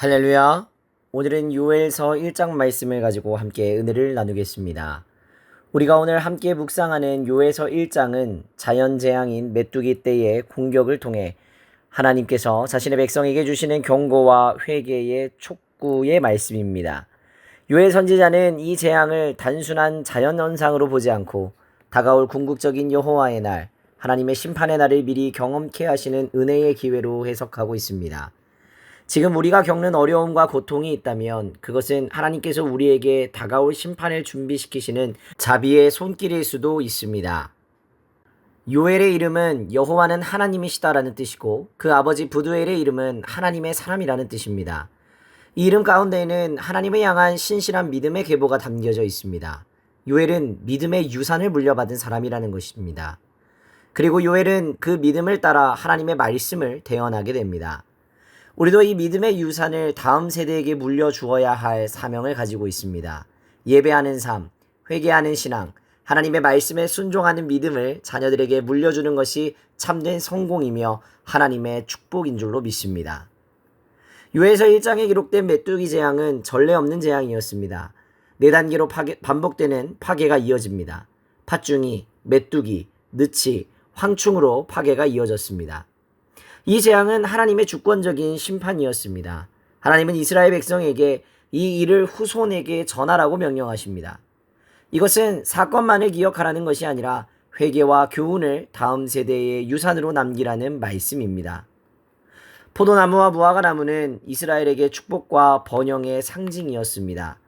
할렐루야. 오늘은 요엘서 1장 말씀을 가지고 함께 은혜를 나누겠습니다. 우리가 오늘 함께 묵상하는 요엘서 1장은 자연재앙인 메뚜기 떼의 공격을 통해 하나님께서 자신의 백성에게 주시는 경고와 회개의 촉구의 말씀입니다. 요엘 선지자는 이 재앙을 단순한 자연현상으로 보지 않고 다가올 궁극적인 여호와의 날, 하나님의 심판의 날을 미리 경험케 하시는 은혜의 기회로 해석하고 있습니다. 지금 우리가 겪는 어려움과 고통이 있다면 그것은 하나님께서 우리에게 다가올 심판을 준비시키시는 자비의 손길일 수도 있습니다. 요엘의 이름은 여호와는 하나님이시다라는 뜻이고 그 아버지 부두엘의 이름은 하나님의 사람이라는 뜻입니다. 이 이름 가운데에는 하나님을 향한 신실한 믿음의 계보가 담겨져 있습니다. 요엘은 믿음의 유산을 물려받은 사람이라는 것입니다. 그리고 요엘은 그 믿음을 따라 하나님의 말씀을 대언하게 됩니다. 우리도 이 믿음의 유산을 다음 세대에게 물려주어야 할 사명을 가지고 있습니다. 예배하는 삶, 회개하는 신앙, 하나님의 말씀에 순종하는 믿음을 자녀들에게 물려주는 것이 참된 성공이며 하나님의 축복인 줄로 믿습니다. 요엘서 1장에 기록된 메뚜기 재앙은 전례 없는 재앙이었습니다. 4단계로 반복되는 파괴가 이어집니다. 팥중이, 메뚜기, 느치, 황충으로 파괴가 이어졌습니다. 이 재앙은 하나님의 주권적인 심판이었습니다. 하나님은 이스라엘 백성에게 이 일을 후손에게 전하라고 명령하십니다. 이것은 사건만을 기억하라는 것이 아니라 회개와 교훈을 다음 세대의 유산으로 남기라는 말씀입니다. 포도나무와 무화과나무는 이스라엘에게 축복과 번영의 상징이었습니다.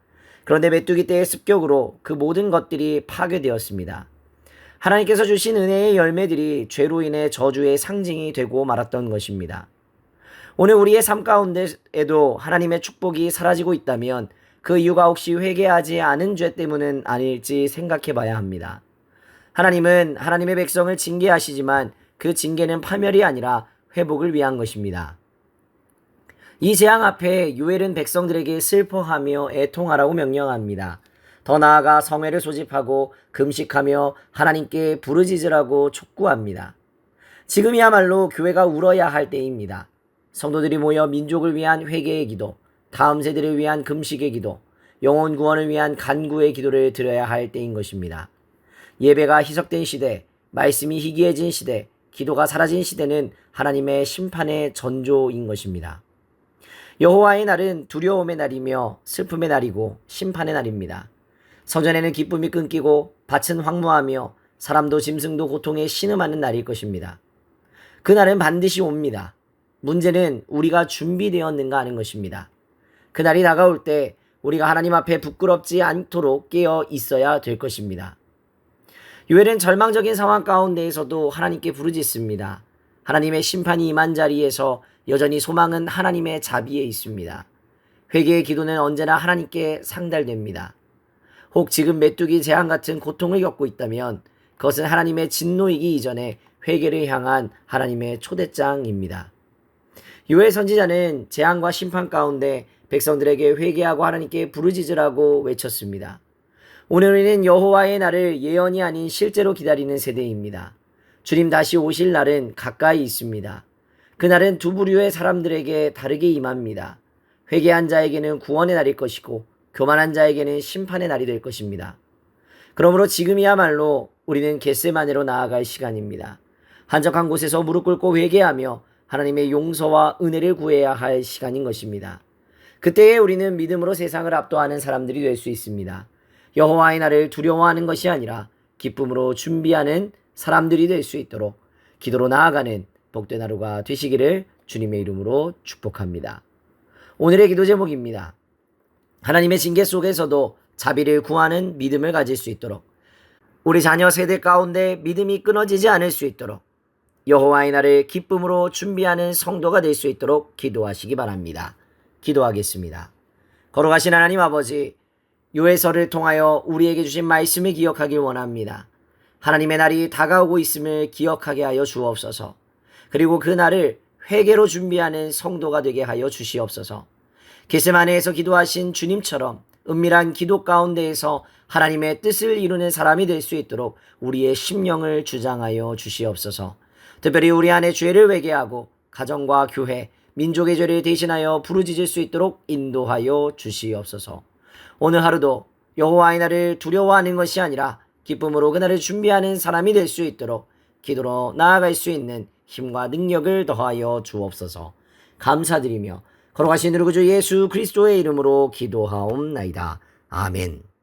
그런데 메뚜기 떼의 습격으로 그 모든 것들이 파괴되었습니다. 하나님께서 주신 은혜의 열매들이 죄로 인해 저주의 상징이 되고 말았던 것입니다. 오늘 우리의 삶 가운데에도 하나님의 축복이 사라지고 있다면 그 이유가 혹시 회개하지 않은 죄 때문은 아닐지 생각해 봐야 합니다. 하나님은 하나님의 백성을 징계하시지만 그 징계는 파멸이 아니라 회복을 위한 것입니다. 이 재앙 앞에 요엘은 백성들에게 슬퍼하며 애통하라고 명령합니다. 더 나아가 성회를 소집하고 금식하며 하나님께 부르짖으라고 촉구합니다. 지금이야말로 교회가 울어야 할 때입니다. 성도들이 모여 민족을 위한 회개의 기도, 다음 세대를 위한 금식의 기도, 영혼 구원을 위한 간구의 기도를 드려야 할 때인 것입니다. 예배가 희석된 시대, 말씀이 희귀해진 시대, 기도가 사라진 시대는 하나님의 심판의 전조인 것입니다. 여호와의 날은 두려움의 날이며 슬픔의 날이고 심판의 날입니다. 성전에는 기쁨이 끊기고 밭은 황무하며 사람도 짐승도 고통에 신음하는 날일 것입니다. 그날은 반드시 옵니다. 문제는 우리가 준비되었는가 하는 것입니다. 그날이 다가올 때 우리가 하나님 앞에 부끄럽지 않도록 깨어 있어야 될 것입니다. 요엘은 절망적인 상황 가운데에서도 하나님께 부르짖습니다. 하나님의 심판이 임한 자리에서 여전히 소망은 하나님의 자비에 있습니다. 회개의 기도는 언제나 하나님께 상달됩니다. 혹 지금 메뚜기 재앙 같은 고통을 겪고 있다면 그것은 하나님의 진노이기 이전에 회개를 향한 하나님의 초대장입니다. 요엘 선지자는 재앙과 심판 가운데 백성들에게 회개하고 하나님께 부르짖으라고 외쳤습니다. 오늘 우리는 여호와의 날을 예언이 아닌 실제로 기다리는 세대입니다. 주님 다시 오실 날은 가까이 있습니다. 그날은 두 부류의 사람들에게 다르게 임합니다. 회개한 자에게는 구원의 날일 것이고 교만한 자에게는 심판의 날이 될 것입니다. 그러므로 지금이야말로 우리는 겟세마네로 나아갈 시간입니다. 한적한 곳에서 무릎 꿇고 회개하며 하나님의 용서와 은혜를 구해야 할 시간인 것입니다. 그때에 우리는 믿음으로 세상을 압도하는 사람들이 될 수 있습니다. 여호와의 날을 두려워하는 것이 아니라 기쁨으로 준비하는 사람들이 될 수 있도록 기도로 나아가는 복된 하루가 되시기를 주님의 이름으로 축복합니다. 오늘의 기도 제목입니다. 하나님의 징계 속에서도 자비를 구하는 믿음을 가질 수 있도록 우리 자녀 세대 가운데 믿음이 끊어지지 않을 수 있도록 여호와의 날을 기쁨으로 준비하는 성도가 될 수 있도록 기도하시기 바랍니다. 기도하겠습니다. 거룩하신 하나님 아버지, 요엘서를 통하여 우리에게 주신 말씀을 기억하길 원합니다. 하나님의 날이 다가오고 있음을 기억하게 하여 주옵소서. 그리고 그 날을 회개로 준비하는 성도가 되게 하여 주시옵소서. 겟세마네에서 기도하신 주님처럼 은밀한 기도 가운데에서 하나님의 뜻을 이루는 사람이 될 수 있도록 우리의 심령을 주장하여 주시옵소서. 특별히 우리 안에 죄를 회개하고 가정과 교회, 민족의 죄를 대신하여 부르짖을 수 있도록 인도하여 주시옵소서. 오늘 하루도 여호와의 날을 두려워하는 것이 아니라 기쁨으로 그날을 준비하는 사람이 될 수 있도록 기도로 나아갈 수 있는 힘과 능력을 더하여 주옵소서. 감사드리며 걸어가신 우리 구주 예수 그리스도의 이름으로 기도하옵나이다. 아멘.